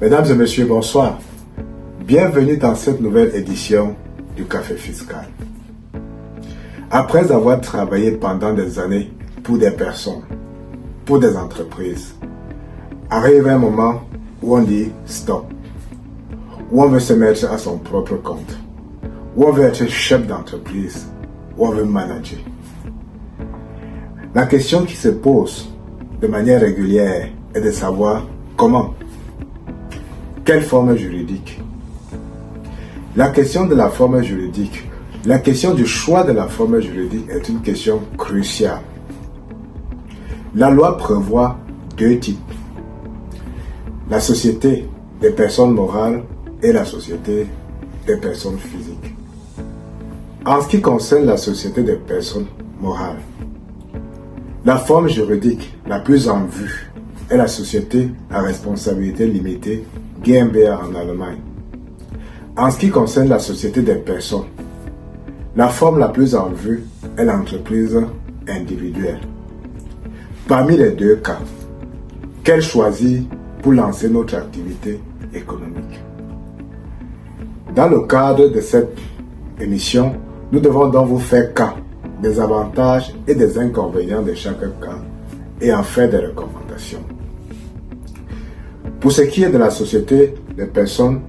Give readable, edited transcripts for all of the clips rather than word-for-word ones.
Mesdames et messieurs, bonsoir. Bienvenue dans cette nouvelle édition du Café Fiscal. Après avoir travaillé pendant des années pour des personnes, pour des entreprises, arrive un moment où on dit stop, où on veut se mettre à son propre compte, où on veut être chef d'entreprise, où on veut manager. La question qui se pose de manière régulière est de savoir comment. Quelle forme juridique? La question de la forme juridique, la question du choix de la forme juridique est une question cruciale. La loi prévoit deux types. La société des personnes morales et la société des personnes physiques. En ce qui concerne la société des personnes morales, la forme juridique la plus en vue est la société à responsabilité limitée GmbH en Allemagne. En ce qui concerne la société des personnes, la forme la plus en vue est l'entreprise individuelle. Parmi les deux cas, quel choisir pour lancer notre activité économique? Dans le cadre de cette émission, nous devons donc vous faire cas des avantages et des inconvénients de chaque cas et en faire des recommandations. Pour ce qui est de la société des personnes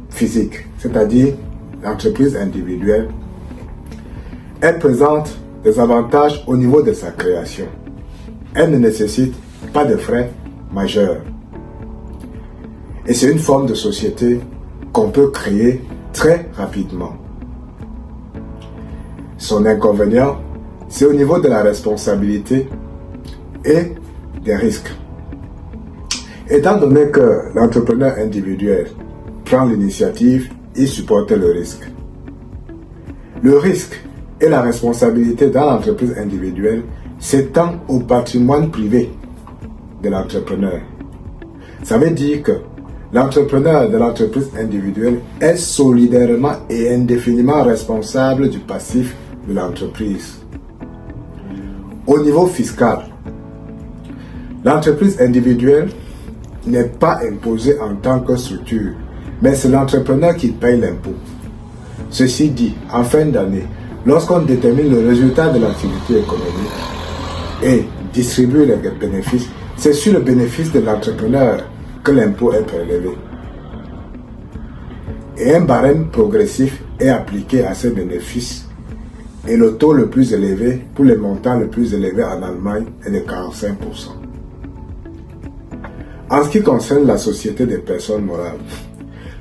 physiques, c'est-à-dire l'entreprise individuelle, elle présente des avantages au niveau de sa création. Elle ne nécessite pas de frais majeurs. Et c'est une forme de société qu'on peut créer très rapidement. Son inconvénient, c'est au niveau de la responsabilité et des risques. Étant donné que l'entrepreneur individuel prend l'initiative, il supporte le risque. Le risque et la responsabilité dans l'entreprise individuelle s'étend au patrimoine privé de l'entrepreneur. Ça veut dire que l'entrepreneur de l'entreprise individuelle est solidairement et indéfiniment responsable du passif de l'entreprise. Au niveau fiscal, l'entreprise individuelle n'est pas imposée en tant que structure, mais c'est l'entrepreneur qui paye l'impôt. Ceci dit, en fin d'année, lorsqu'on détermine le résultat de l'activité économique et distribue les bénéfices, c'est sur le bénéfice de l'entrepreneur que l'impôt est prélevé. Et un barème progressif est appliqué à ces bénéfices et le taux le plus élevé pour les montants le plus élevés en Allemagne est de 45%. En ce qui concerne la société des personnes morales,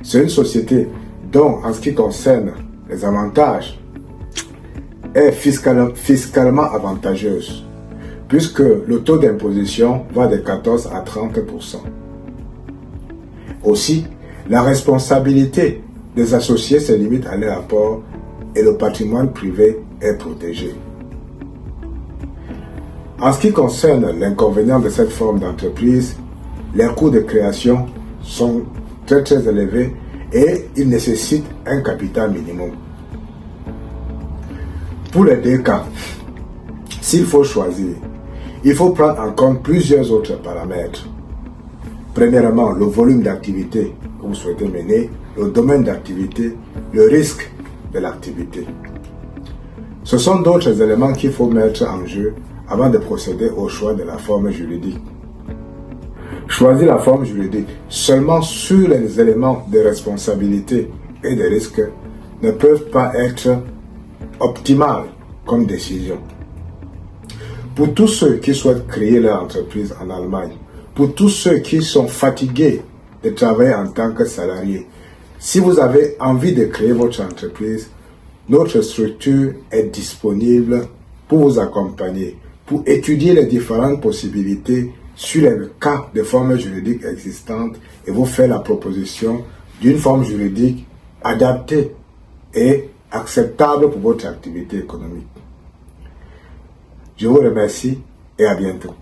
c'est une société dont, en ce qui concerne les avantages, est fiscalement avantageuse, puisque le taux d'imposition va de 14 à 30%. Aussi, la responsabilité des associés se limite à leur apport et le patrimoine privé est protégé. En ce qui concerne l'inconvénient de cette forme d'entreprise, les coûts de création sont très élevés et ils nécessitent un capital minimum. Pour les deux cas, s'il faut choisir, il faut prendre en compte plusieurs autres paramètres. Premièrement, le volume d'activité que vous souhaitez mener, le domaine d'activité, le risque de l'activité. Ce sont d'autres éléments qu'il faut mettre en jeu avant de procéder au choix de la forme juridique. Choisir la forme juridique seulement sur les éléments de responsabilité et de risque ne peuvent pas être optimales comme décision. Pour tous ceux qui souhaitent créer leur entreprise en Allemagne, pour tous ceux qui sont fatigués de travailler en tant que salariés, si vous avez envie de créer votre entreprise, notre structure est disponible pour vous accompagner, pour étudier les différentes possibilités sur les cas de formes juridiques existantes et vous faire la proposition d'une forme juridique adaptée et acceptable pour votre activité économique. Je vous remercie et à bientôt.